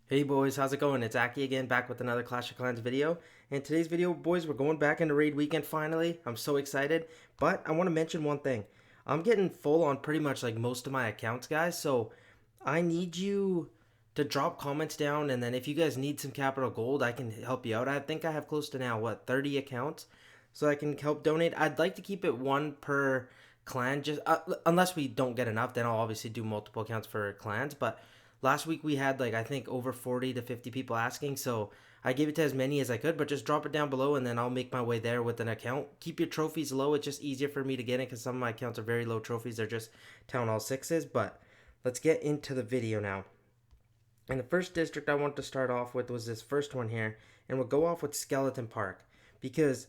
Hey boys, how's it going? It's Aki again, back with another Clash of Clans video. And today's video, boys, we're going back into raid weekend finally. I'm so excited. But I want to mention one thing. I'm getting full on pretty much like most of my accounts, guys. So I need you to drop comments down, and then if you guys need some capital gold, I can help you out. I think I have close to now, what, 30 accounts? So I can help donate. I'd like to keep it one per clan, just unless we don't get enough, then I'll obviously do multiple accounts for clans. But last week we had like I think over 40 to 50 people asking, so I gave it to as many as I could. But just drop it down below, and then I'll make my way there with an account. Keep your trophies low. It's just easier for me to get in because some of my accounts are very low trophies. They're just town hall sixes. But let's get into the video now. And the first district I want to start off with was this first one here, and we'll go off with Skeleton Park because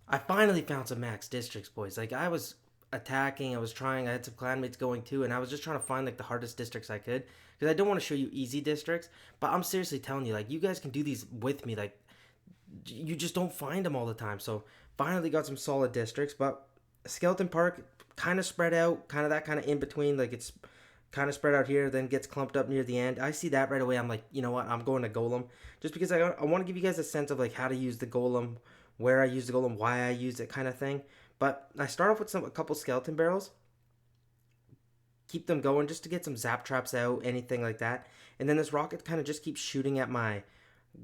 I finally found some max districts, boys. Like I was attacking, I was trying, I had some clanmates going too, and I was just trying to find like the hardest districts I could because I don't want to show you easy districts, but I'm seriously telling you, like you guys can do these with me. Like you just don't find them all the time. So finally got some solid districts, but Skeleton Park kind of spread out, kind of that kind of in between, like it's kind of spread out here, then gets clumped up near the end. I see that right away. I'm like, you know what? I'm going to Golem just because I want to give you guys a sense of like how to use the Golem, where I use the Golem, why I use it, kind of thing. But I start off with a couple skeleton barrels, keep them going just to get some zap traps out, anything like that. And then this rocket kind of just keeps shooting at my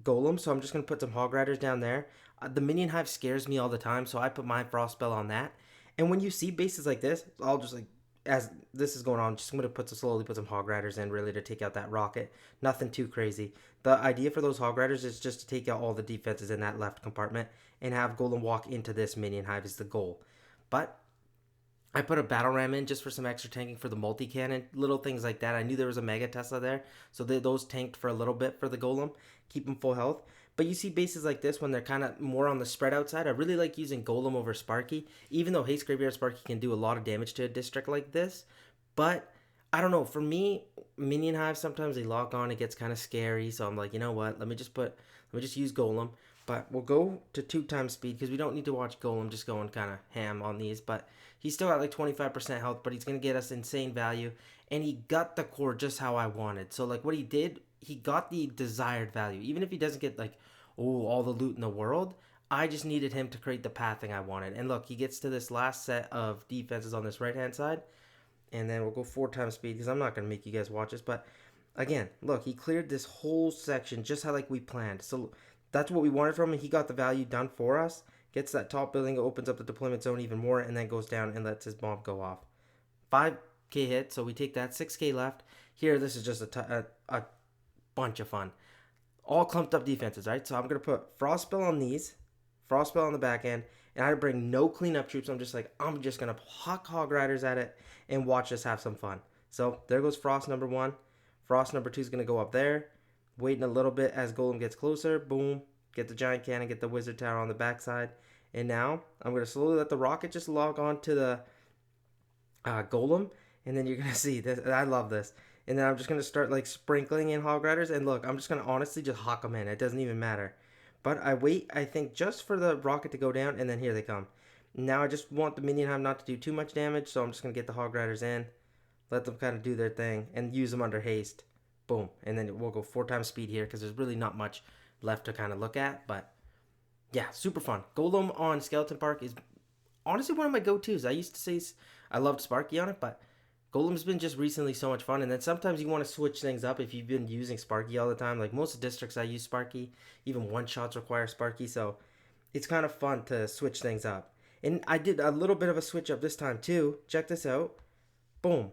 Golem, so I'm just going to put some Hog Riders down there. The Minion Hive scares me all the time, so I put my Frost Spell on that. And when you see bases like this, I'll just like, as this is going on, just going to slowly put some Hog Riders in really to take out that rocket. Nothing too crazy. The idea for those Hog Riders is just to take out all the defenses in that left compartment and have Golem walk into this Minion Hive is the goal. But I put a battle ram in just for some extra tanking for the multi cannon, little things like that. I knew there was a Mega Tesla there, so those tanked for a little bit for the Golem, keep them full health. But you see bases like this when they're kind of more on the spread outside. I really like using Golem over Sparky, even though Haste Graveyard Sparky can do a lot of damage to a district like this. But I don't know. For me, Minion Hive sometimes they lock on. It gets kind of scary, so I'm like, you know what? Let me just use Golem. But we'll go to 2 times speed because we don't need to watch Golem just going kind of ham on these. But he's still at like 25% health, but he's going to get us insane value. And he got the core just how I wanted. So like what he did, he got the desired value. Even if he doesn't get like, oh, all the loot in the world, I just needed him to create the pathing I wanted. And look, he gets to this last set of defenses on this right-hand side. And then we'll go 4 times speed because I'm not going to make you guys watch this. But again, look, he cleared this whole section just how like we planned. So that's what we wanted from him. He got the value done for us. Gets that top building, opens up the deployment zone even more, and then goes down and lets his bomb go off. 5k hit, so we take that. 6k left. Here, this is just a bunch of fun. All clumped up defenses, right? So I'm going to put Frost Spell on these, Frost Spell on the back end, and I bring no cleanup troops. I'm just going to huck Hog Riders at it and watch us have some fun. So there goes Frost number 1. Frost number 2 is going to go up there. Waiting a little bit as Golem gets closer. Boom. Get the Giant Cannon, get the Wizard Tower on the backside. And now I'm going to slowly let the rocket just log on to the Golem. And then you're going to see this. I love this. And then I'm just going to start like sprinkling in Hog Riders. And look, I'm just going to honestly just hawk them in. It doesn't even matter. But I wait, I think, just for the rocket to go down. And then here they come. Now I just want the Minion Hive not to do too much damage. So I'm just going to get the Hog Riders in. Let them kind of do their thing. And use them under haste. Boom. And then we'll go 4 times speed here because there's really not much left to kind of look at. But yeah, super fun. Golem on Skeleton Park is honestly one of my go-tos. I used to say I loved Sparky on it, but Golem's been just recently so much fun. And then sometimes you want to switch things up if you've been using Sparky all the time. Like most districts I use Sparky. Even one-shots require Sparky. So it's kind of fun to switch things up. And I did a little bit of a switch up this time too. Check this out. Boom.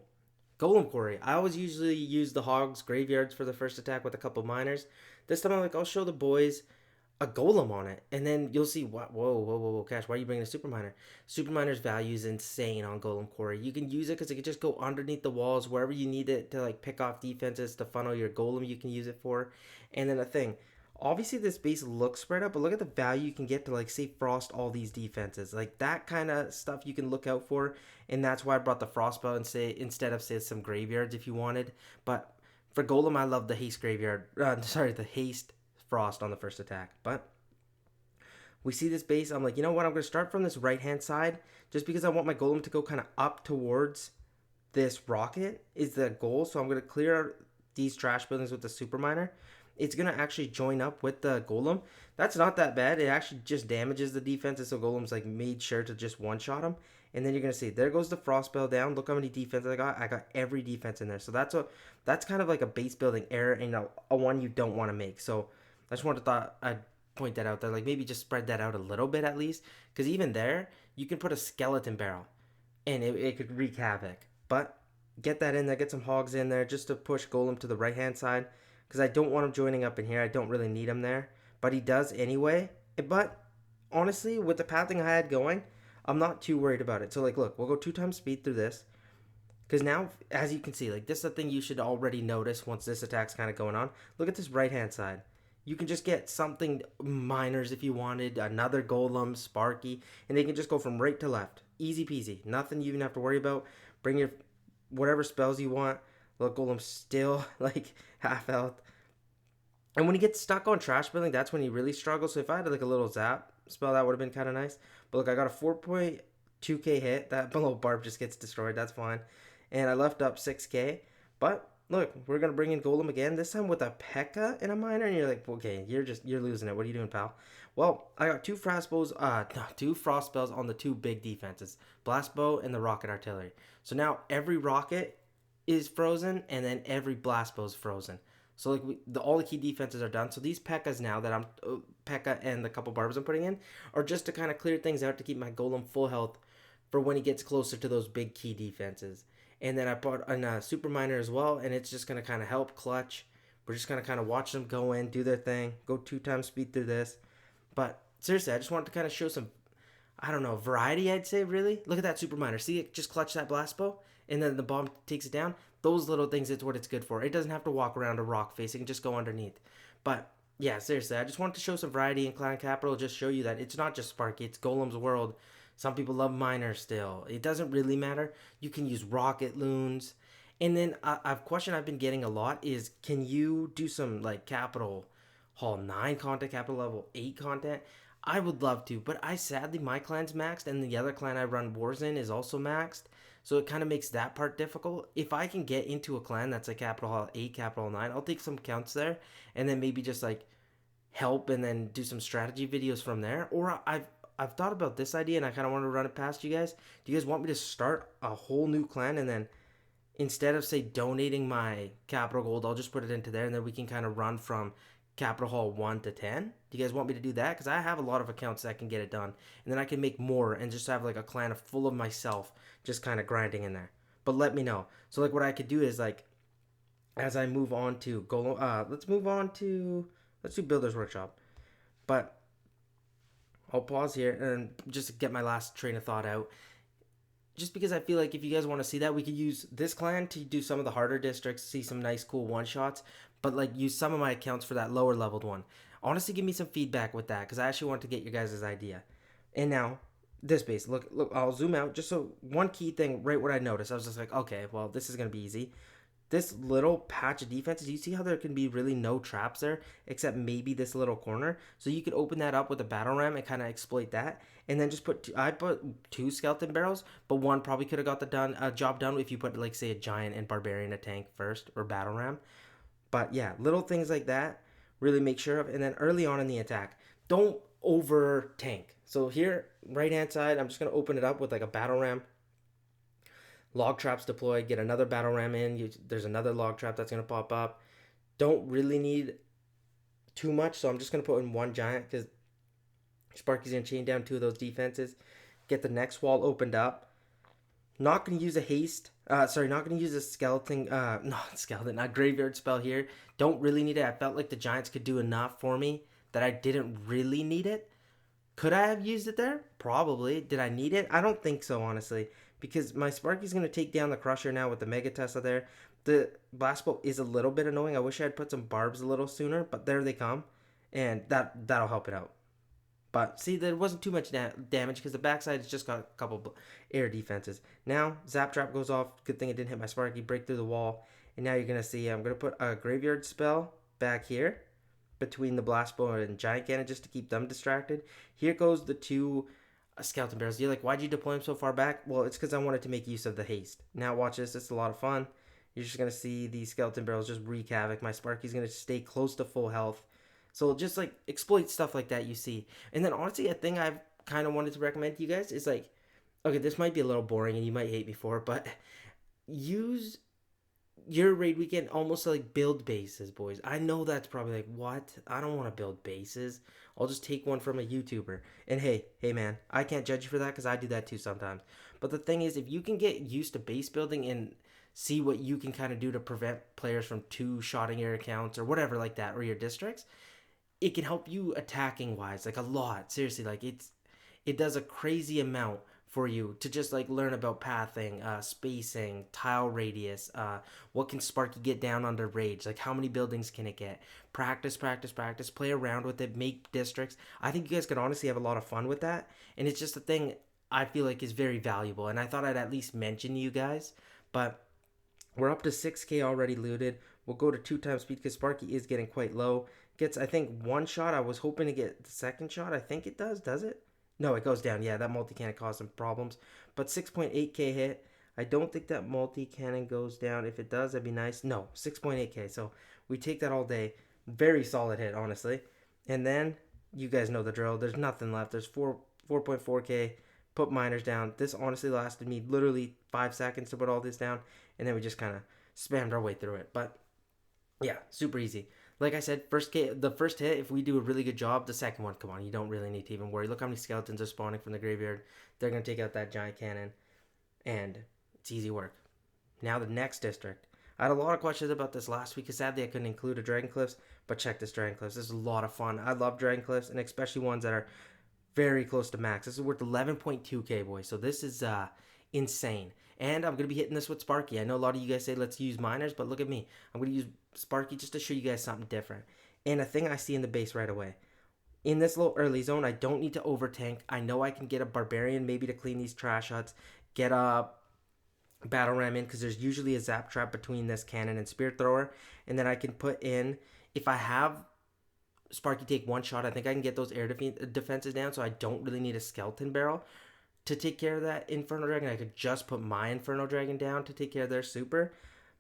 Golem Quarry. I always usually use the Hogs Graveyards for the first attack with a couple miners. This time I'm like, I'll show the boys a Golem on it. And then you'll see, what? Whoa, Cash, why are you bringing a Super Miner? Super Miner's value is insane on Golem Quarry. You can use it because it can just go underneath the walls wherever you need it to like pick off defenses to funnel your Golem you can use it for. And then a thing. Obviously this base looks spread out, but look at the value you can get to like say frost all these defenses. Like that kind of stuff you can look out for, and that's why I brought the frostbow and say instead of say some graveyards if you wanted. But for Golem I love the haste graveyard. The haste frost on the first attack. But we see this base. I'm like, you know what? I'm gonna start from this right hand side just because I want my Golem to go kind of up towards this rocket is the goal. So I'm gonna clear these trash buildings with the super miner, it's going to actually join up with the golem. That's not that bad. It actually just damages the defenses, so golem's like made sure to just one-shot them. And then you're going to see, there goes the frost spell down. Look how many defenses I got. I got every defense in there. So that's kind of like a base building error and a one you don't want to make. So I just I'd point that out there. Like maybe just spread that out a little bit at least. Because even there, you can put a skeleton barrel and it could wreak havoc. But get that in there. Get some hogs in there just to push golem to the right-hand side. Because I don't want him joining up in here. I don't really need him there. But he does anyway. But honestly, with the pathing I had going, I'm not too worried about it. So like, look, we'll go 2 times speed through this. Because now, as you can see, like this is a thing you should already notice once this attack's kind of going on. Look at this right-hand side. You can just get something, miners if you wanted, another golem, sparky, and they can just go from right to left. Easy peasy. Nothing you even have to worry about. Bring your whatever spells you want. Look, golem's still like half health. And when he gets stuck on trash building, that's when he really struggles. So if I had like a little zap spell, that would have been kind of nice. But look, I got a 4.2k hit. That below Barb just gets destroyed. That's fine. And I left up 6k. But look, we're going to bring in Golem again. This time with a P.E.K.K.A. and a Miner. And you're like, okay, you're losing it. What are you doing, pal? Well, I got two frost spells on the 2 big defenses. Blast Bow and the Rocket Artillery. So now every rocket is frozen. And then every blast bow is frozen. So like all the key defenses are done. So these P.E.K.K.A.s now that I'm P.E.K.K.A. and the couple barbs I'm putting in are just to kind of clear things out to keep my golem full health for when he gets closer to those big key defenses. And then I bought a super miner as well, and it's just gonna kind of help clutch. We're just gonna kind of watch them go in, do their thing, go 2 times speed through this. But seriously, I just wanted to kind of show some, I don't know, variety. I'd say really. Look at that super miner. See it just clutch that blast bow, and then the bomb takes it down. Those little things, it's what it's good for. It doesn't have to walk around a rock face. It can just go underneath. But yeah, seriously, I just wanted to show some variety in Clan Capital. Just show you that it's not just Sparky. It's Golem's world. Some people love miners still. It doesn't really matter. You can use rocket loons. And then a question I've been getting a lot is, can you do some like Capital Hall 9 content, Capital Level 8 content? I would love to, but sadly my clan's maxed, and the other clan I run wars in is also maxed. So it kind of makes that part difficult. If I can get into a clan that's a Capital Hall 8, Capital 9, I'll take some counts there, and then maybe just like help and then do some strategy videos from there. Or I've thought about this idea, and I kind of want to run it past you guys. Do you guys want me to start a whole new clan, and then instead of, say, donating my Capital Gold, I'll just put it into there, and then we can kind of run from Capital Hall 1 to 10? Do you guys want me to do that? Because I have a lot of accounts that can get it done. And then I can make more and just have like a clan full of myself just kind of grinding in there. But let me know. So like what I could do is like, as I move on to let's do Builder's Workshop. But I'll pause here and just get my last train of thought out. Just because I feel like if you guys want to see that, we could use this clan to do some of the harder districts, see some nice cool one-shots, but like use some of my accounts for that lower leveled one. Honestly, give me some feedback with that, because I actually want to get your guys' idea. And now, this base, look, I'll zoom out, just so one key thing, right what I noticed, I was just like, okay, well, this is going to be easy. This little patch of defenses, you see how there can be really no traps there, except maybe this little corner? So you could open that up with a battle ram and kind of exploit that. And then just I put 2 skeleton barrels, but one probably could have got the job done if you put, like, say, a giant and barbarian a tank first, or battle ram. But yeah, little things like that, really make sure of. And then early on in the attack, don't over tank. So here, right-hand side, I'm just going to open it up with, like, a battle ram. Log traps deployed, get another battle ram in. There's another log trap that's going to pop up. Don't really need too much, so I'm just going to put in 1 giant because Sparky's going to chain down 2 of those defenses. Get the next wall opened up. Not going to use a haste. Not going to use a skeleton. Not graveyard spell here. Don't really need it. I felt like the giants could do enough for me that I didn't really need it. Could I have used it there? Probably. Did I need it? I don't think so, honestly. Because my Sparky's going to take down the Crusher now with the Mega Tesla there. The Blast Bolt is a little bit annoying. I wish I had put some barbs a little sooner, but there they come. And that'll help it out. But see, there wasn't too much damage because the backside has just got a couple air defenses. Now, Zap Trap goes off. Good thing it didn't hit my Sparky. Break through the wall. And now you're going to see I'm going to put a Graveyard spell back here between the Blast Bow and Giant Cannon just to keep them distracted. Here goes the 2 skeleton barrels. You're like, why'd you deploy them so far back? Well, it's because I wanted to make use of the haste. Now watch this. It's a lot of fun. You're just going to see these skeleton barrels just wreak havoc. My Sparky's going to stay close to full health. So just like exploit stuff like that you see. And then honestly, a thing I've kind of wanted to recommend to you guys is like, okay, this might be a little boring and you might hate me for it, but use your raid weekend almost to like build bases, boys. I know that's probably like, what? I don't want to build bases. I'll just take one from a YouTuber. And hey man, I can't judge you for that because I do that too sometimes. But the thing is, if you can get used to base building and see what you can kind of do to prevent players from two-shotting your accounts or whatever like that, or your districts, it can help you attacking wise, like a lot. Seriously, like it does a crazy amount for you to just like learn about pathing, spacing, tile radius, what can Sparky get down under rage, like how many buildings can it get, practice, play around with it, make districts. I think you guys could honestly have a lot of fun with that, and it's just a thing I feel like is very valuable, and I thought I'd at least mention you guys. But we're up to 6k already looted. We'll go to 2 times speed because Sparky is getting quite low. Gets, I think, 1 shot. I was hoping to get the 2nd shot. I think it does it? No, it goes down. Yeah, that multi-cannon caused some problems. But 6.8k hit. I don't think that multi-cannon goes down. If it does, that'd be nice. No, 6.8k. So we take that all day. Very solid hit, honestly. And then, you guys know the drill. There's nothing left. There's 4.4k. Put miners down. This honestly lasted me literally 5 seconds to put all this down. And then we just kind of spammed our way through it. But, yeah, super easy. Like I said, the first hit, if we do a really good job, the second one, come on, you don't really need to even worry. Look how many skeletons are spawning from the graveyard. They're going to take out that giant cannon, and it's easy work. Now the next district. I had a lot of questions about this last week, because sadly I couldn't include a Dragon Cliffs, but check this Dragon Cliffs. This is a lot of fun. I love Dragon Cliffs, and especially ones that are very close to max. This is worth 11.2k, boys, so this is insane. And I'm going to be hitting this with Sparky. I know a lot of you guys say let's use miners, but look at me. I'm going to use Sparky just to show you guys something different. And a thing I see in the base right away. In this little early zone, I don't need to overtank. I know I can get a Barbarian maybe to clean these trash huts. Get a Battle Ram in because there's usually a Zap Trap between this cannon and Spear Thrower. And then I can put in, if I have Sparky take 1 shot, I think I can get those air defenses down so I don't really need a Skeleton Barrel to take care of that Inferno Dragon. I could just put my Inferno Dragon down to take care of their super,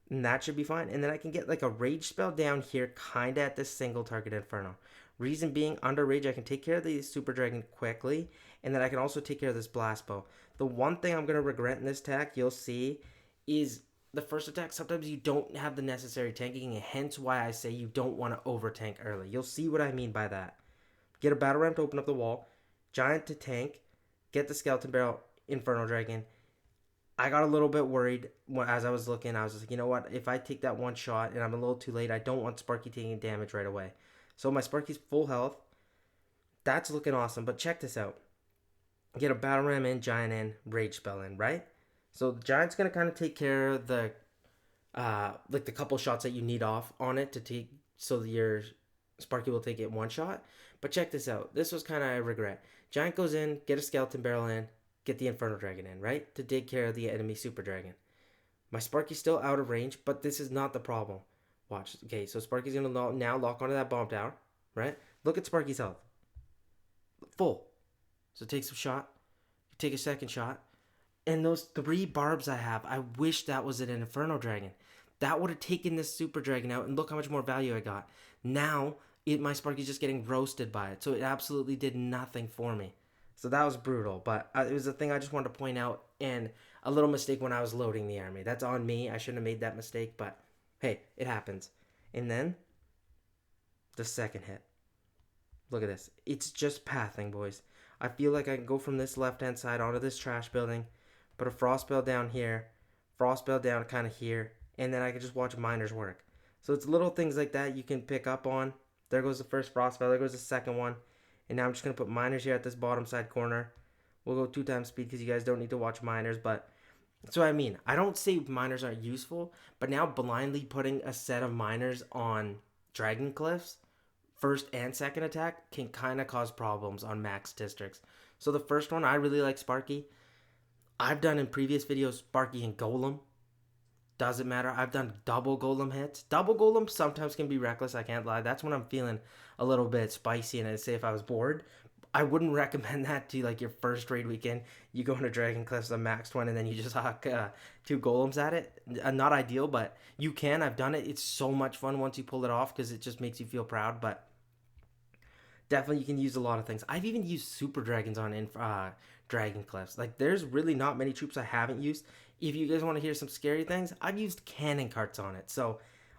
and that should be fine. And then I can get like a Rage spell down here, kind of at this single target Inferno. Reason being, under Rage, I can take care of the Super Dragon quickly, and then I can also take care of this Blast Bow. The one thing I'm going to regret in this attack, you'll see, is the first attack, sometimes you don't have the necessary tanking, and hence why I say you don't want to over-tank early. You'll see what I mean by that. Get a Battle Ram to open up the wall, Giant to tank, get the Skeleton Barrel, Inferno Dragon. I got a little bit worried as I was looking. I was just like, you know what? If I take that 1 shot and I'm a little too late, I don't want Sparky taking damage right away. So my Sparky's full health. That's looking awesome. But check this out. Get a Battle Ram in, Giant in, Rage Spell in, right? So the Giant's going to kind of take care of the like the couple shots that you need off on it to take, so that your Sparky will take it 1 shot. But check this out. This was kind of a regret. Giant goes in, get a Skeleton Barrel in, get the Inferno Dragon in, right? To take care of the enemy Super Dragon. My Sparky's still out of range, but this is not the problem. Watch. Okay, so Sparky's going to now lock onto that bomb tower, right? Look at Sparky's health. Full. So take some shot. You take a 2nd shot. And those 3 barbs I have, I wish that was an Inferno Dragon. That would have taken this Super Dragon out, and look how much more value I got. Now, my Sparky's just getting roasted by it, so it absolutely did nothing for me. So that was brutal, but it was a thing I just wanted to point out, and a little mistake when I was loading the army. That's on me. I shouldn't have made that mistake, but hey, it happens. And then, the 2nd hit. Look at this. It's just pathing, boys. I feel like I can go from this left-hand side onto this trash building, put a Frost Spell down here, Frost Spell down kind of here, and then I can just watch miners work. So it's little things like that you can pick up on. There goes the first Frost Spell. There goes the second one. And now I'm just going to put miners here at this bottom side corner. We'll go 2 times speed because you guys don't need to watch miners. But that's what I mean. I don't say miners aren't useful. But now blindly putting a set of miners on Dragon Cliffs, first and second attack, can kind of cause problems on max districts. So the first one, I really like Sparky. I've done in previous videos Sparky and Golem. Doesn't matter. I've done double Golem hits. Double Golem sometimes can be reckless, I can't lie. That's when I'm feeling a little bit spicy, and I'd say if I was bored. I wouldn't recommend that to like your first raid weekend. You go into Dragon Cliffs, a maxed one, and then you just huck two golems at it. Not ideal, but you can. I've done it. It's so much fun once you pull it off because it just makes you feel proud. But definitely you can use a lot of things. I've even used super dragons on Dragon Cliffs. Like there's really not many troops I haven't used. If you guys want to hear some scary things, I've used cannon carts on it. So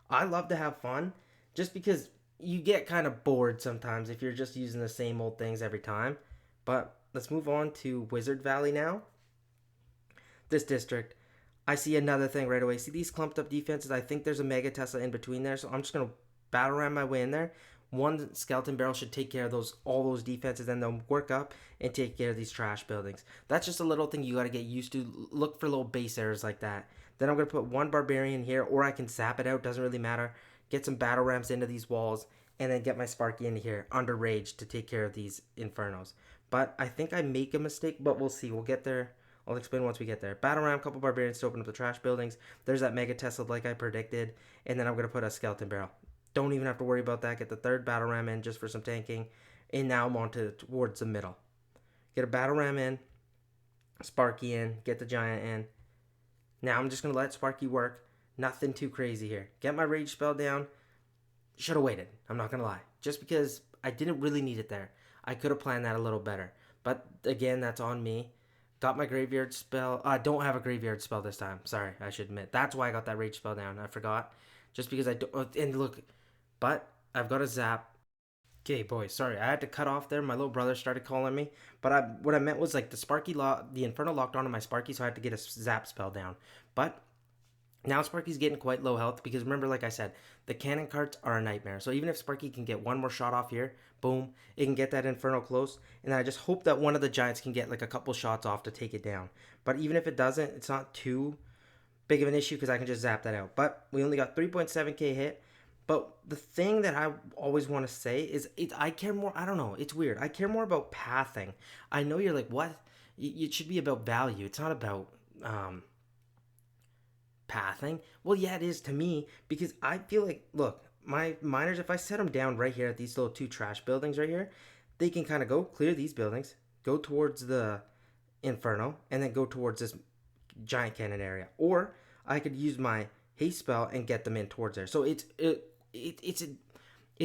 I love to have fun just because you get kind of bored sometimes if you're just using the same old things every time. But let's move on to Wizard Valley now. This district, I see another thing right away. See these clumped up defenses? I think there's a Mega Tesla in between there, so I'm just going to battle ram my way in there. One skeleton barrel should take care of all those defenses, and they'll work up and take care of these trash buildings. That's just a little thing you got to get used to. Look for little base errors like that. Then I'm going to put one barbarian here, or I can zap it out. Doesn't really matter. Get some battle rams into these walls, and then get my Sparky into here under rage to take care of these infernos. But I think I make a mistake, but we'll see. We'll get there. I'll explain once we get there. Battle ram, couple barbarians to open up the trash buildings. There's that Mega Tesla like I predicted, and then I'm going to put a skeleton barrel. Don't even have to worry about that. Get the third battle ram in just for some tanking. And now I'm on towards the middle. Get a battle ram in. Sparky in. Get the giant in. Now I'm just going to let Sparky work. Nothing too crazy here. Get my rage spell down. Should have waited. I'm not going to lie. Just because I didn't really need it there. I could have planned that a little better. But again, that's on me. Got my graveyard spell. I don't have a graveyard spell this time. Sorry, I should admit. That's why I got that rage spell down. I forgot. Just because I don't... And look... But I've got a zap. Okay, boys, sorry. I had to cut off there. My little brother started calling me. But what I meant was like the Inferno locked onto my Sparky, so I had to get a zap spell down. But now Sparky's getting quite low health because remember, like I said, the cannon carts are a nightmare. So even if Sparky can get one more shot off here, boom, it can get that Inferno close. And I just hope that one of the giants can get like a couple shots off to take it down. But even if it doesn't, it's not too big of an issue because I can just zap that out. But we only got 3.7k hit. But the thing that I always want to say is I care more. I don't know. It's weird. I care more about pathing. I know you're like, what? It should be about value. It's not about pathing. Well, yeah, it is to me because I feel like, look, my miners, if I set them down right here at these little two trash buildings right here, they can kind of go clear these buildings, go towards the Inferno, and then go towards this giant cannon area. Or I could use my haste spell and get them in towards there. So it's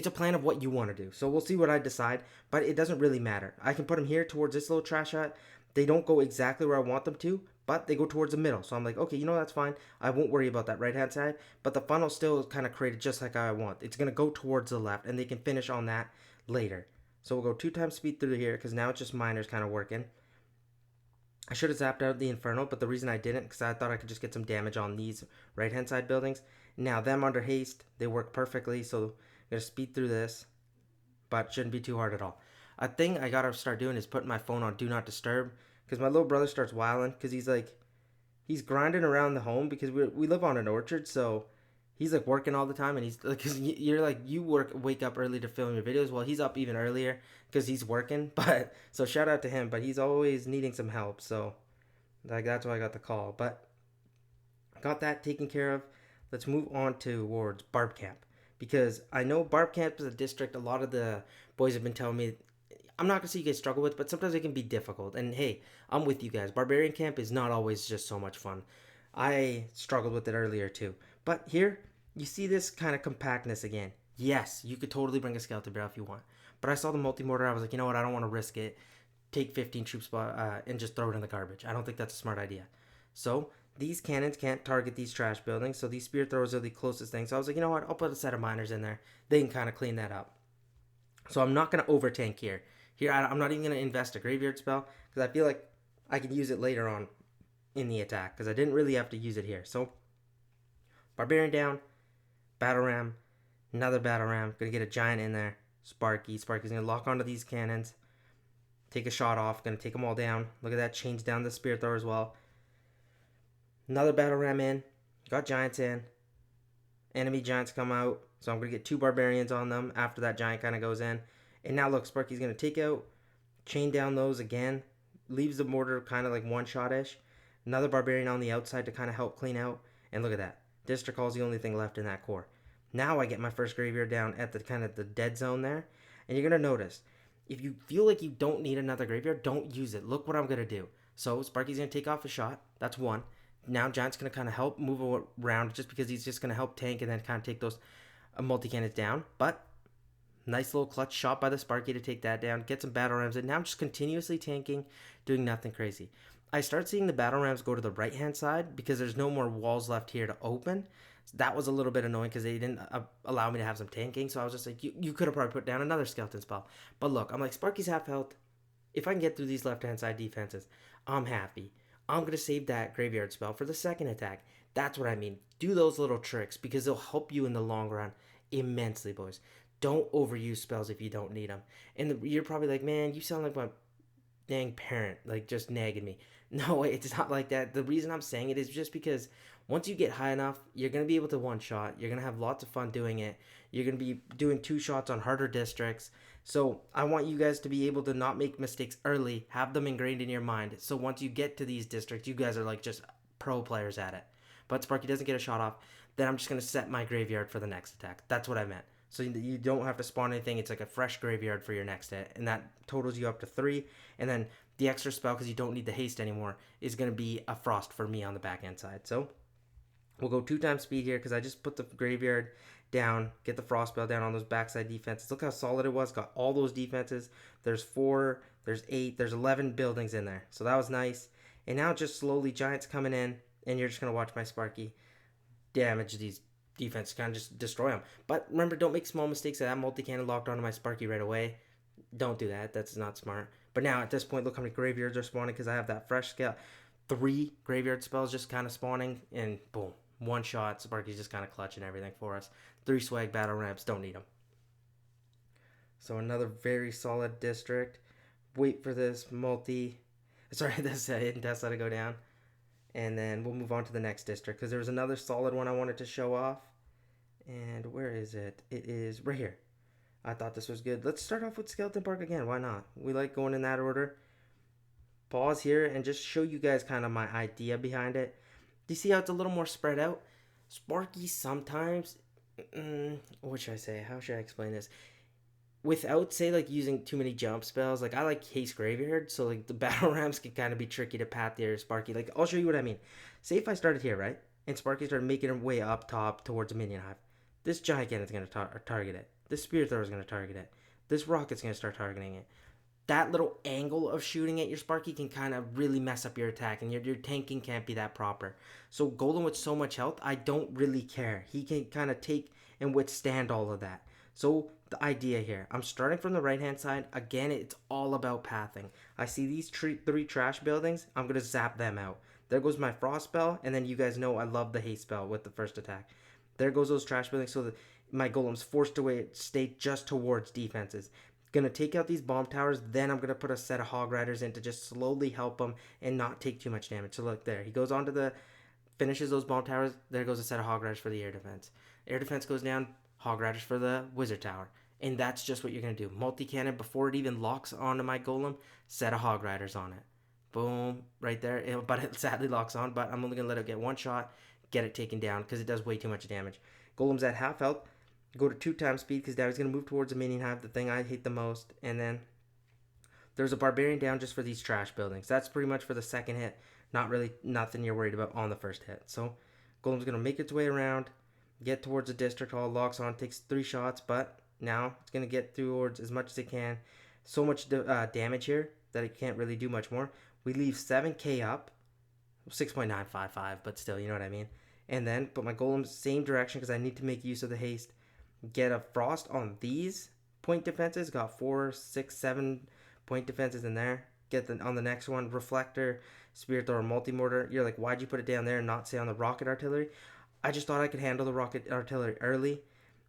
a plan of what you want to do. So we'll see what I decide, but it doesn't really matter. I can put them here towards this little trash hut. They don't go exactly where I want them to, but they go towards the middle. So I'm like, okay, you know, that's fine. I won't worry about that right-hand side, but the funnel still is kind of created just like I want. It's going to go towards the left, and they can finish on that later. So we'll go 2 times speed through here, because now it's just miners kind of working. I should have zapped out the Inferno, but the reason I didn't, because I thought I could just get some damage on these right-hand side buildings. Now, them under haste, they work perfectly, so I'm going to speed through this, but shouldn't be too hard at all. A thing I got to start doing is putting my phone on Do Not Disturb, because my little brother starts wilding, because he's grinding around the home, because we live on an orchard, so he's like working all the time, and he's like, cause you're like, wake up early to film your videos. Well, he's up even earlier because he's working, but so shout out to him, but he's always needing some help. So like, that's why I got the call, but got that taken care of. Let's move on towards Barb Camp, because I know Barb Camp is a district a lot of the boys have been telling me, I'm not gonna say you guys struggle with, but sometimes it can be difficult. And hey, I'm with you guys. Barbarian Camp is not always just so much fun. I struggled with it earlier too. But here, you see this kind of compactness again. Yes, you could totally bring a skeleton barrel if you want. But I saw the multi-mortar, I was like, you know what, I don't want to risk it. Take 15 troops and just throw it in the garbage. I don't think that's a smart idea. So, these cannons can't target these trash buildings, so these spear throwers are the closest thing. So I was like, you know what, I'll put a set of miners in there. They can kind of clean that up. So I'm not going to over-tank here. Here, I'm not even going to invest a graveyard spell, because I feel like I can use it later on in the attack, because I didn't really have to use it here. So, Barbarian down, Battle Ram, another Battle Ram, going to get a Giant in there, Sparky's going to lock onto these cannons, take a shot off, going to take them all down. Look at that, chains down the Spear Thrower as well. Another Battle Ram in, got Giants in, enemy Giants come out, so I'm going to get 2 Barbarians on them after that Giant kind of goes in. And now look, Sparky's going to take out, chain down those again, leaves the mortar kind of like one-shot-ish. Another Barbarian on the outside to kind of help clean out. And look at that. District Hall's the only thing left in that core. Now I get my first graveyard down at the kind of the dead zone there. And you're going to notice, If you feel like you don't need another graveyard, don't use it. Look what I'm going to do. So Sparky's going to take off a shot. That's one. Now Giant's going to kind of help move around just because he's just going to help tank and then kind of take those multi-cannons down. But nice little clutch shot by the Sparky to take that down. Get some battle rams in. Now I'm just continuously tanking, doing nothing crazy. I start seeing the battle rams go to the right-hand side because there's no more walls left here to open. So that was a little bit annoying because they didn't allow me to have some tanking. So I was just like, you could have probably put down another skeleton spell. But look, I'm like, Sparky's half health. If I can get through these left-hand side defenses, I'm happy. I'm going to save that graveyard spell for the second attack. That's what I mean. Do those little tricks because they'll help you in the long run immensely, boys. Don't overuse spells if you don't need them. And you're probably like, man, you sound like my dang parent, like just nagging me. No, it's not like that. The reason I'm saying it is just because once you get high enough, you're going to be able to one shot. You're going to have lots of fun doing it. You're going to be doing two shots on harder districts. So I want you guys to be able to not make mistakes early, have them ingrained in your mind. So once you get to these districts, you guys are like just pro players at it. But Sparky doesn't get a shot off. Then I'm just going to set my graveyard for the next attack. That's what I meant. So you don't have to spawn anything. It's like a fresh graveyard for your next hit. And that totals you up to 3. And then the extra spell, because you don't need the haste anymore, is going to be a frost for me on the back end side. So we'll go 2 times speed here because I just put the graveyard down, get the frost spell down on those backside defenses. Look how solid it was. Got all those defenses. There's 4, there's 8, there's 11 buildings in there. So that was nice. And now just slowly Giants coming in, and you're just going to watch my Sparky damage these defense, kind of just destroy them. But remember, don't make small mistakes. That multi-cannon locked onto my Sparky right away. Don't do that. That's not smart. But now at this point, look how many graveyards are spawning because I have that fresh scale. 3 graveyard spells just kind of spawning, and boom, 1 shot. Sparky's just kind of clutching everything for us. 3 swag battle ramps. Don't need them. So another very solid district. Wait for this this hidden Tesla to go down. And then we'll move on to the next district because there was another solid one I wanted to show off. And where is it? It is right here. I thought this was good. Let's start off with Skeleton Park again. Why not? We like going in that order. Pause here and just show you guys kind of my idea behind it. Do you see how it's a little more spread out? Sparky sometimes... what should I say? How should I explain this? Without, say, like, using too many jump spells, like, I like Haste Graveyard, so, like, the battle ramps can kind of be tricky to path there, Sparky. Like, I'll show you what I mean. Say if I started here, right? And Sparky started making her way up top towards a minion hive. This Giant Cannon is going to target it. This Spirit Thrower is going to target it. This Rocket's going to start targeting it. That little angle of shooting at your Sparky can kind of really mess up your attack, and your tanking can't be that proper. So Golem with so much health, I don't really care. He can kind of take and withstand all of that. So the idea here, I'm starting from the right-hand side. Again, it's all about pathing. I see these 3 trash buildings. I'm going to zap them out. There goes my frost spell, and then you guys know I love the haste spell with the first attack. There goes those trash buildings, so that my Golem's forced to stay just towards defenses. Gonna take out these bomb towers, then I'm gonna put a set of Hog Riders in to just slowly help him and not take too much damage. So look there, he goes on to the, finishes those bomb towers, there goes a set of Hog Riders for the air defense. Air defense goes down, Hog Riders for the Wizard Tower. And that's just what you're gonna do. Multi-cannon, before it even locks onto my Golem, set of Hog Riders on it. Boom, right there, but it sadly locks on, but I'm only gonna let it get 1 shot, get it taken down, because it does way too much damage. Golem's at half health. Go to 2 times speed because now he's going to move towards a minion hive, the thing I hate the most. And then there's a barbarian down just for these trash buildings. That's pretty much for the second hit. Not really nothing you're worried about on the first hit. So Golem's going to make its way around, get towards the district hall, locks on, takes 3 shots, but now it's going to get towards as much as it can. So much damage here that it can't really do much more. We leave 7k up, 6.955, but still, you know what I mean. And then put my Golem's same direction because I need to make use of the haste. Get a frost on these point defenses. Got 4, 6, 7 point defenses in there. Get on the next one, reflector, spirit thrower, multi-mortar. You're like, why'd you put it down there and not say on the rocket artillery? I just thought I could handle the rocket artillery early.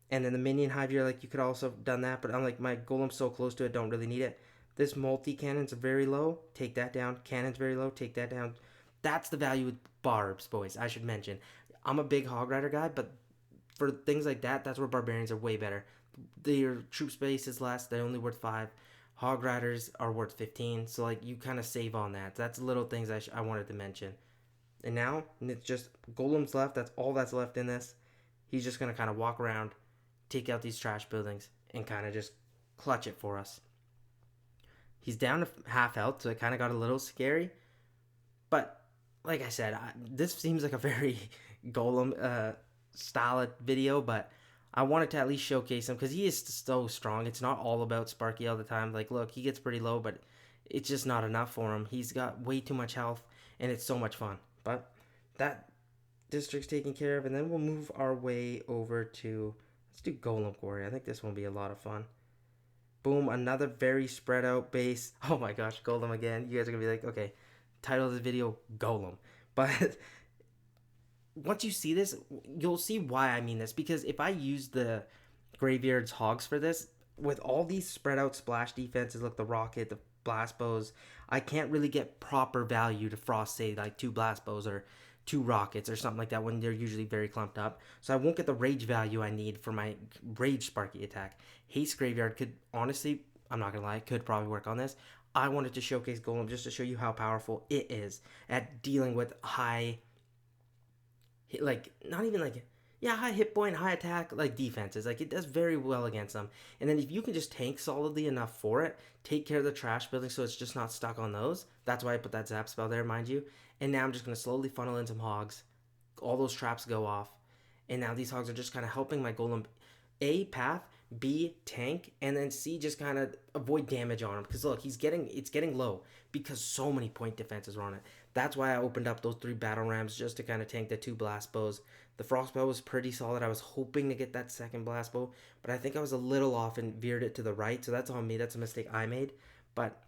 And then the minion hive, you're like, you could also have done that, but I'm like, my Golem's so close to it, don't really need it. This multi-cannon's very low, take that down. Cannon's very low, take that down. That's the value with barbs, boys, I should mention. I'm a big Hog Rider guy, but for things like that, that's where barbarians are way better. Their troop space is less, they're only worth 5. Hog Riders are worth 15, so like you kind of save on that. That's little things I wanted to mention. And now, it's just Golem's left, that's all that's left in this. He's just going to kind of walk around, take out these trash buildings, and kind of just clutch it for us. He's down to half health, so it kind of got a little scary. But like I said, this seems like a very Golem style video, but I wanted to at least showcase him because he is so strong. It's not all about Sparky all the time. Like, look, he gets pretty low, but it's just not enough for him. He's got way too much health, and it's so much fun. But that district's taken care of, and then we'll move our way over to, let's do Golem Quarry. I think this will be a lot of fun. Boom, another very spread out base. Oh my gosh, Golem again. You guys are gonna be like, okay, title of this video, Golem. But once you see this, you'll see why I mean this. Because if I use the Graveyard's Hogs for this, with all these spread out splash defenses, look, the Rocket, the Blast Bows, I can't really get proper value to Frost, say, like 2 Blast Bows or 2 Rockets or something like that when they're usually very clumped up. So I won't get the Rage value I need for my Rage Sparky attack. Haste Graveyard could, honestly, I'm not going to lie, could probably work on this. I wanted to showcase Golem just to show you how powerful it is at dealing with high, like, not even like, yeah, high hit point, high attack, like defenses. Like, it does very well against them. And then if you can just tank solidly enough for it, take care of the trash building so it's just not stuck on those. That's why I put that zap spell there, mind you. And now I'm just going to slowly funnel in some hogs. All those traps go off. And now these hogs are just kind of helping my Golem, A, path, B, tank, and then C, just kind of avoid damage on him. Because look, it's getting low because so many point defenses are on it. That's why I opened up those 3 battle rams just to kind of tank the 2 blast bows. The frost bow was pretty solid. I was hoping to get that second blast bow, but I think I was a little off and veered it to the right. So that's on me. That's a mistake I made. But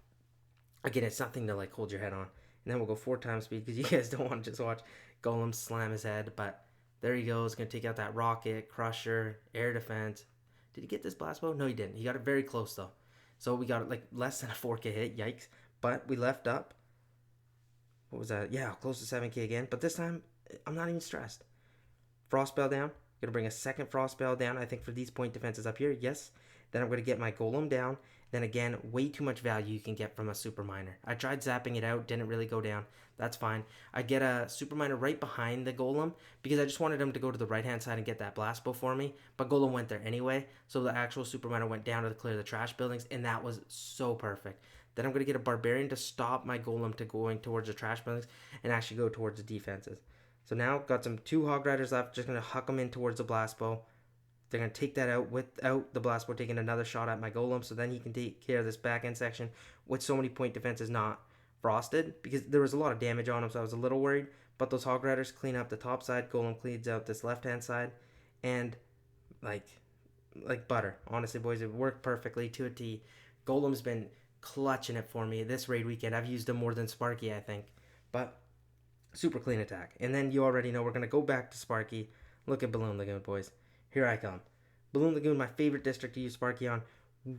again, it's nothing to like hold your head on. And then we'll go 4 times speed because you guys don't want to just watch Golem slam his head. But there he goes. Going to take out that Rocket, Crusher, Air Defense. Did he get this blast bow? No, he didn't. He got it very close, though. So we got it like less than a 4K hit. Yikes. But we left up. What was that? Yeah, close to 7K again. But this time, I'm not even stressed. Frost Spell down. Going to bring a second Frost Spell down, I think, for these point defenses up here. Yes. Then I'm going to get my Golem down. Then again, way too much value you can get from a Super Miner. I tried zapping it out. Didn't really go down. That's fine. I get a Super Miner right behind the Golem because I just wanted him to go to the right-hand side and get that blast bow for me. But Golem went there anyway. So the actual Super Miner went down to clear the trash buildings. And that was so perfect. Then I'm going to get a Barbarian to stop my Golem to going towards the trash buildings and actually go towards the defenses. So now got some 2 Hog Riders left. Just going to huck them in towards the blast bow. They're going to take that out without the blast bow taking another shot at my Golem. So then he can take care of this back end section with so many point defenses not frosted. Because there was a lot of damage on him, so I was a little worried. But those Hog Riders clean up the top side. Golem cleans out this left hand side. And like butter. Honestly, boys, it worked perfectly to a T. Golem's been clutching it for me this raid weekend. I've used him more than Sparky, I think. But super clean attack. And then you already know we're going to go back to Sparky. Look at Balloon Lagoon, boys. Here I come. Balloon Lagoon, my favorite district to use Sparky on.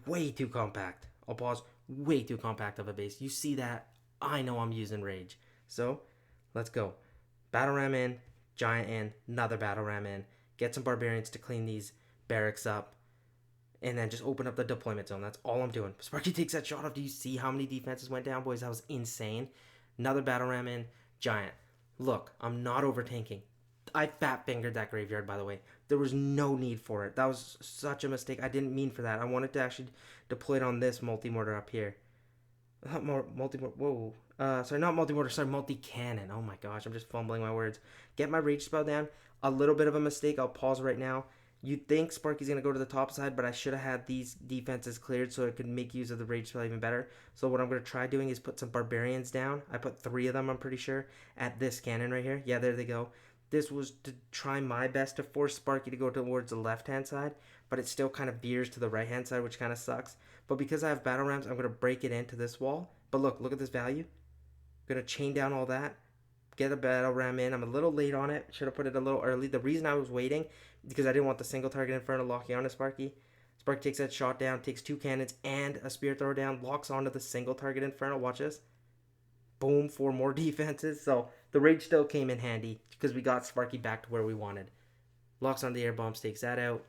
Way too compact. I'll pause. Way too compact of a base. You see that? I know I'm using Rage. So, let's go. Battle Ram in. Giant in. Another Battle Ram in. Get some Barbarians to clean these barracks up. And then just open up the deployment zone. That's all I'm doing. Sparky takes that shot off. Do you see how many defenses went down, boys? That was insane. Another Battle Ram in. Giant. Look, I'm not over-tanking. I fat-fingered that graveyard, by the way. There was no need for it. That was such a mistake. I didn't mean for that. I wanted to actually deploy it on this multi-mortar up here. Multi-mortar. Whoa. Sorry, not multi-mortar. Sorry, multi-cannon. Oh my gosh, I'm just fumbling my words. Get my Rage spell down. A little bit of a mistake. I'll pause right now. You'd think Sparky's going to go to the top side, but I should have had these defenses cleared so I could make use of the Rage spell even better. So what I'm going to try doing is put some Barbarians down. I put 3 of them, I'm pretty sure, at this cannon right here. Yeah, there they go. This was to try my best to force Sparky to go towards the left-hand side, but it still kind of veers to the right-hand side, which kind of sucks. But because I have Battle Rams, I'm going to break it into this wall. But look at this value. I'm going to chain down all that. Get a Battle Ram in. I'm a little late on it. Should have put it a little early. The reason I was waiting, because I didn't want the single target Inferno locking onto Sparky. Sparky takes that shot down, takes 2 cannons and a Spear Thrower down, locks onto the single target Inferno. Watch this. Boom, 4 more defenses. So the Rage still came in handy because we got Sparky back to where we wanted. Locks on the air bombs, takes that out.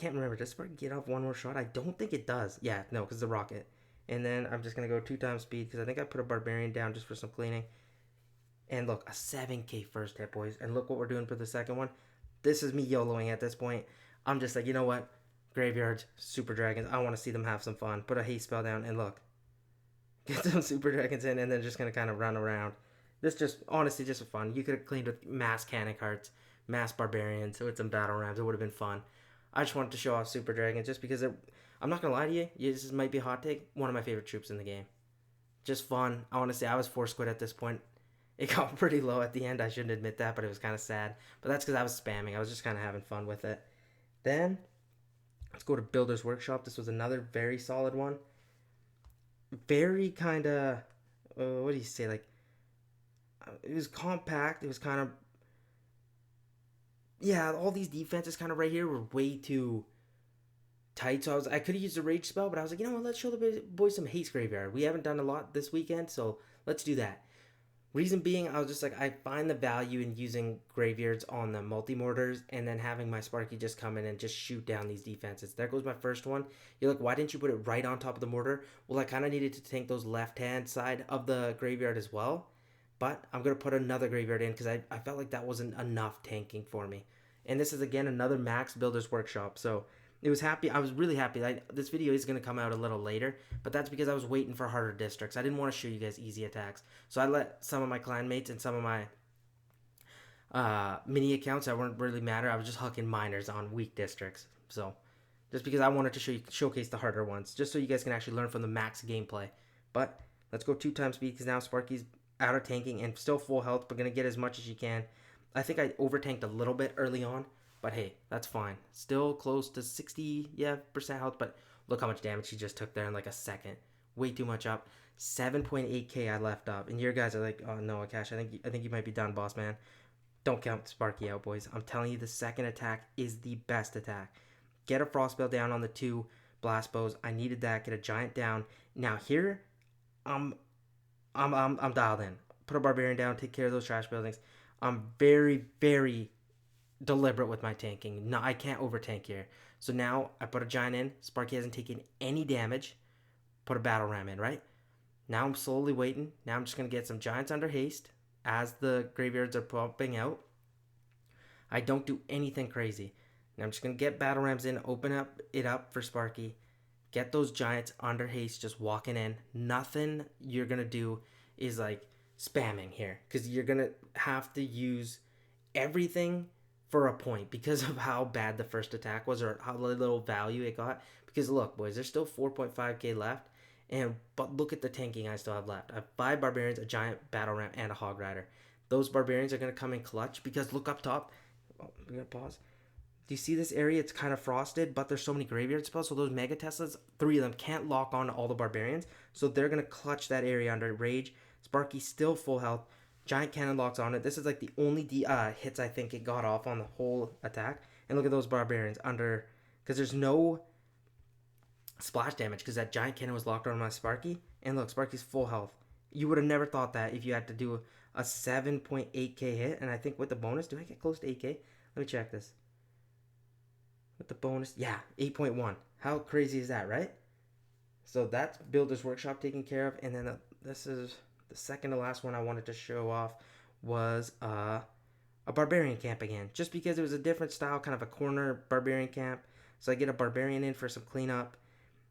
Can't remember. Does Sparky get off 1 more shot? I don't think it does. Yeah, no, because the rocket. And then I'm just going to go 2 times speed because I think I put a Barbarian down just for some cleaning. And look, a 7K first hit, boys. And look what we're doing for the second one. This is me YOLOing at this point. I'm just like, you know what? Graveyards, Super Dragons. I want to see them have some fun. Put a haste spell down and look. Get some Super Dragons in and then just going to kind of run around. This just, honestly, just for fun. You could have cleaned with mass cannon cards, mass barbarians with some battle rams. It would have been fun. I just wanted to show off Super Dragons just because I'm not going to lie to you. This might be a hot take. One of my favorite troops in the game. Just fun. Honestly, I was 4 squid at this point. It got pretty low at the end. I shouldn't admit that, but it was kind of sad. But that's because I was spamming. I was just kind of having fun with it. Then, let's go to Builder's Workshop. This was another very solid one. Very kind of, what do you say, like, it was compact. It was kind of, yeah, all these defenses kind of right here were way too tight. So I could have used a rage spell, but I was like, you know what, let's show the boys some haste graveyard. We haven't done a lot this weekend, so let's do that. Reason being, I was just like, I find the value in using graveyards on the multi-mortars and then having my Sparky just come in and just shoot down these defenses. There goes my first one. You're like, why didn't you put it right on top of the mortar? Well, I kind of needed to tank those left-hand side of the graveyard as well. But I'm going to put another graveyard in because I felt like that wasn't enough tanking for me. And this is, again, another Max Builder's Workshop. So I was really happy. This video is going to come out a little later, but that's because I was waiting for harder districts. I didn't want to show you guys easy attacks. So I let some of my clanmates and some of my mini accounts that weren't really matter. I was just hucking miners on weak districts. So just because I wanted to showcase the harder ones, just so you guys can actually learn from the max gameplay. But let's go 2 times speed because now Sparky's out of tanking and still full health, but going to get as much as you can. I think I over-tanked a little bit early on, but hey, that's fine. Still close to 60% health, but look how much damage she just took there in like a second. Way too much up. 7.8k I left up, and your guys are like, oh no, Akash, I think you might be done, boss man. Don't count Sparky out, boys. I'm telling you, the second attack is the best attack. Get a frost spell down on the 2 blast bows. I needed that. Get a giant down. Now here, I'm dialed in. Put a barbarian down. Take care of those trash buildings. I'm very, very deliberate with my tanking. No, I can't over tank here. So now I put a giant in. Sparky hasn't taken any damage. Put a battle ram in, right? Now I'm slowly waiting. Now I'm just going to get some giants under haste as the graveyards are popping out. I don't do anything crazy. Now I'm just going to get battle rams in, open it up for Sparky. Get those giants under haste, just walking in. Nothing you're going to do is like spamming here, because you're going to have to use everything for a point because of how bad the first attack was, or how little value it got. Because look, boys, there's still 4.5k left, but look at the tanking I still have left. I have 5 barbarians, a giant battle ram, and a hog rider. Those barbarians are going to come in clutch because look up top. Oh, I'm going to pause. Do you see this area? It's kind of frosted, but there's so many graveyard spells. So those Mega Teslas, 3 of them can't lock on to all the barbarians. So they're going to clutch that area under rage. Sparky still full health. Giant cannon locks on it. This is like the only hits I think it got off on the whole attack. And look at those barbarians under, because there's no splash damage because that giant cannon was locked on my Sparky. And look, Sparky's full health. You would have never thought that if you had to do a 7.8k hit. And I think with the bonus, do I get close to 8k? Let me check this. With the bonus, yeah, 8.1. How crazy is that, right? So that's Builder's Workshop taken care of. And then this is the second to last one I wanted to show off was a barbarian camp again. Just because it was a different style, kind of a corner barbarian camp. So I get a barbarian in for some cleanup.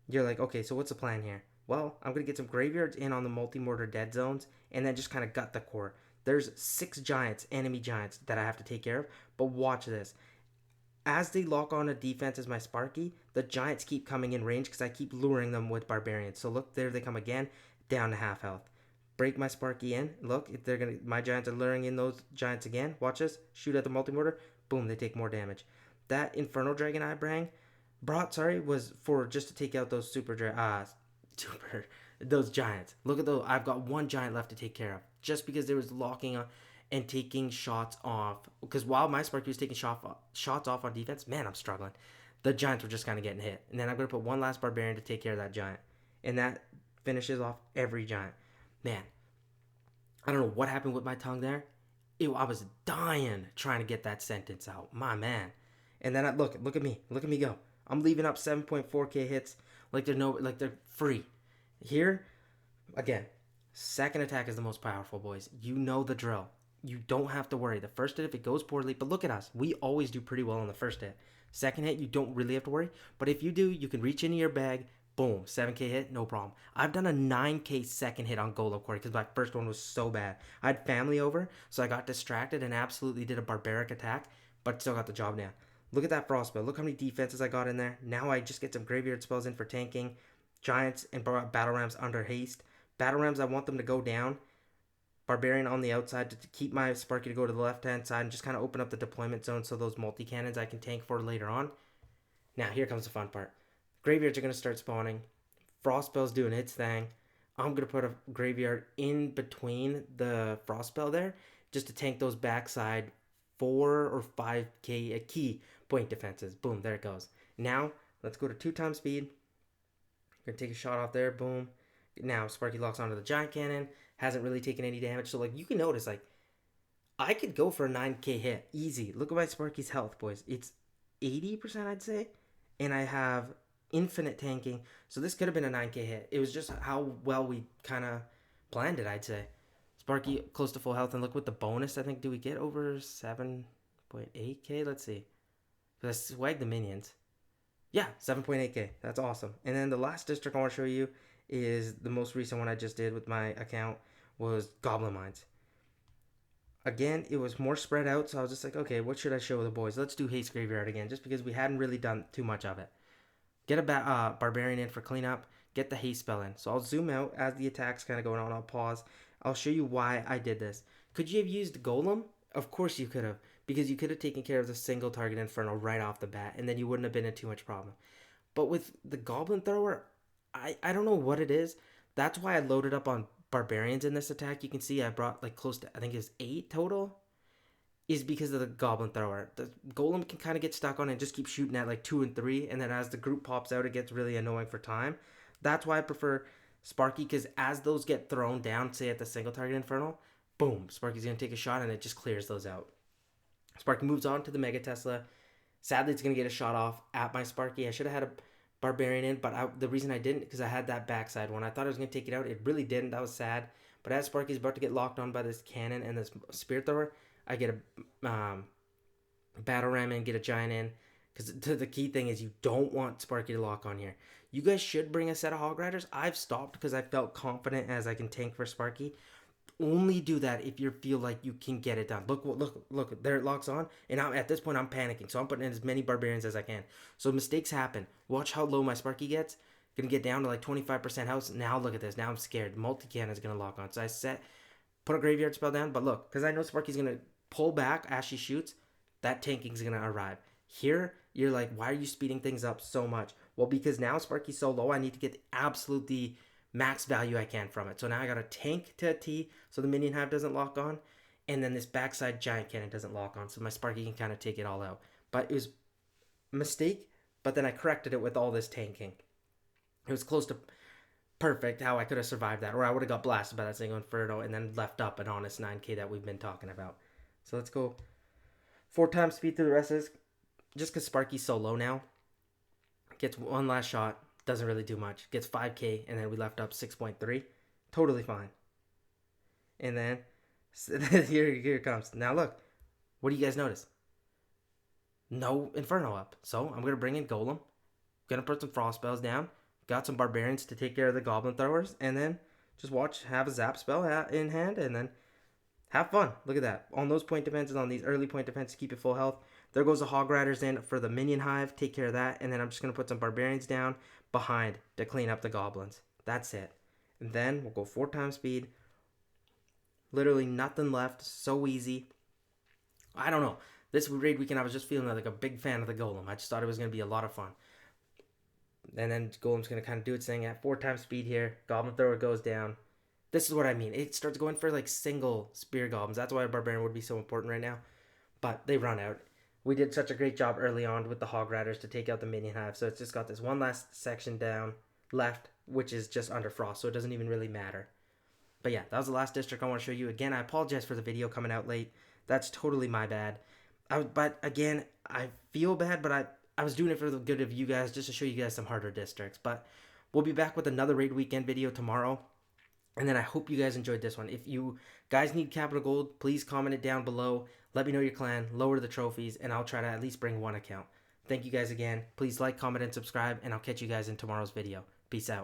You're like, okay, so what's the plan here? Well, I'm going to get some graveyards in on the multi-mortar dead zones and then just kind of gut the core. There's 6 giants, enemy giants, that I have to take care of. But watch this. As they lock on a defense as my Sparky, the giants keep coming in range because I keep luring them with barbarians. So look, there they come again, down to half health. Break my Sparky in. Look, if my giants are luring in those giants again. Watch this. Shoot at the multi-mortar. Boom, they take more damage. That Infernal Dragon I brought, was for just to take out those those giants. Look at those. I've got 1 giant left to take care of. Just because there was locking on and taking shots off. Because while my Sparky was taking shots off on defense, man, I'm struggling. The giants were just kind of getting hit. And then I'm going to put 1 last barbarian to take care of that giant. And that finishes off every giant. Man, I don't know what happened with my tongue there. I was dying trying to get that sentence out. My man. And then look at me. Look at me go. I'm leaving up 7.4k hits like they're free. Here, again, second attack is the most powerful, boys. You know the drill. you don't have to worry. The first hit, if it goes poorly, but look at us. We always do pretty well on the first hit. Second hit, you don't really have to worry. But if you do, you can reach into your bag. Boom, 7K hit, no problem. I've done a 9K second hit on Golem Quarry because my first one was so bad. I had family over, so I got distracted and absolutely did a barbaric attack, but still got the job done. Look at that frost spell. Look how many defenses I got in there. Now I just get some graveyard spells in for tanking. Giants and battle rams under haste. Battle rams, I want them to go down. Barbarian on the outside to keep my Sparky to go to the left-hand side and just kind of open up the deployment zone so those multi-cannons I can tank for later on. Now, here comes the fun part. Graveyards are going to start spawning. Frost spell's doing its thing. I'm going to put a graveyard in between the frost spell there just to tank those backside 4 or 5K key point defenses. Boom, there it goes. Now, let's go to 2 times speed. Gonna take a shot off there, boom. Now, Sparky locks onto the giant cannon. Hasn't really taken any damage. So, like, you can notice, like, I could go for a 9K hit. Easy. Look at my Sparky's health, boys. It's 80%, I'd say. And I have infinite tanking. So, this could have been a 9K hit. It was just how well we kind of planned it, I'd say. Sparky close to full health. And look what the bonus, I think, do we get over 7.8K? Let's see. Because I swagged the minions. Yeah, 7.8K. That's awesome. And then the last district I want to show you is the most recent one I just did with my account was Goblin Mines. Again, it was more spread out, so I was just like, okay, what should I show the boys? Let's do Haste Graveyard again, just because we hadn't really done too much of it. Get a Barbarian in for cleanup. Get the Haste spell in. So I'll zoom out as the attack's kind of going on. I'll pause. I'll show you why I did this. Could you have used Golem? Of course you could have, because you could have taken care of the single target Inferno right off the bat, and then you wouldn't have been in too much problem. But with the Goblin Thrower, I don't know what it is. That's why I loaded up on Barbarians in this attack. You can see I brought like close to, I think it's 8 total, is because of the Goblin Thrower. The Golem can kind of get stuck on it and just keep shooting at like 2 and 3, and then as the group pops out, it gets really annoying for time. That's why I prefer Sparky, because as those get thrown down, say at the single target Inferno, boom, Sparky's going to take a shot and it just clears those out. Sparky moves on to the Mega Tesla. Sadly, it's going to get a shot off at my Sparky. I should have had a Barbarian in, but the reason I didn't, because I had that backside one. I thought I was going to take it out. It really didn't. That was sad. But as Sparky's about to get locked on by this cannon and this Spirit Thrower, I get a Battle Ram and get a Giant in. Because the key thing is you don't want Sparky to lock on here. You guys should bring a set of Hog Riders. I've stopped because I felt confident as I can tank for Sparky. Only do that if you feel like you can get it done. Look, there it locks on. And at this point, I'm panicking. So I'm putting in as many Barbarians as I can. So mistakes happen. Watch how low my Sparky gets. Gonna get down to like 25% house. Now look at this. Now I'm scared. Multi-cannon is gonna lock on. So I put a graveyard spell down. But look, because I know Sparky's gonna pull back as she shoots, that tanking's gonna arrive. Here, you're like, why are you speeding things up so much? Well, because now Sparky's so low, I need to get absolutely max value I can from it. So now I got to tank to a T so the minion hive doesn't lock on, and then this backside giant cannon doesn't lock on, so my Sparky can kind of take it all out. But it was a mistake, but then I corrected it with all this tanking. It was close to perfect how I could have survived that, or I would have got blasted by that single Inferno and then left up an honest 9K that we've been talking about. So let's go 4 times speed through the rest of this. Just because Sparky's so low now, gets one last shot, doesn't really do much. Gets 5K, and then we left up 6.3. Totally fine. And then, here it comes. Now look, what do you guys notice? No Inferno up. So, I'm going to bring in Golem. Going to put some Frost spells down. Got some Barbarians to take care of the Goblin Throwers. And then, just watch, have a Zap spell in hand, and then have fun. Look at that. On those point defenses, on these early point defenses, keep it full health. There goes the Hog Riders in for the Minion Hive. Take care of that. And then I'm just going to put some Barbarians down behind to clean up the Goblins. That's it. And then we'll go 4 times speed. Literally nothing left. So easy. I don't know. This raid weekend, I was just feeling like a big fan of the Golem. I just thought it was going to be a lot of fun. And then Golem's going to kind of do its thing at 4 times speed here. Goblin Thrower goes down. This is what I mean. It starts going for like single Spear Goblins. That's why a Barbarian would be so important right now. But they run out. We did such a great job early on with the Hog Riders to take out the Minion Hive. So it's just got this one last section down left, which is just under Frost. So it doesn't even really matter. But yeah, that was the last district I want to show you. Again, I apologize for the video coming out late. That's totally my bad. But again, I feel bad, but I was doing it for the good of you guys, just to show you guys some harder districts. But we'll be back with another raid weekend video tomorrow. And then I hope you guys enjoyed this one. If you guys need capital gold, please comment it down below. Let me know your clan, lower the trophies, and I'll try to at least bring one account. Thank you guys again. Please like, comment, and subscribe, and I'll catch you guys in tomorrow's video. Peace out.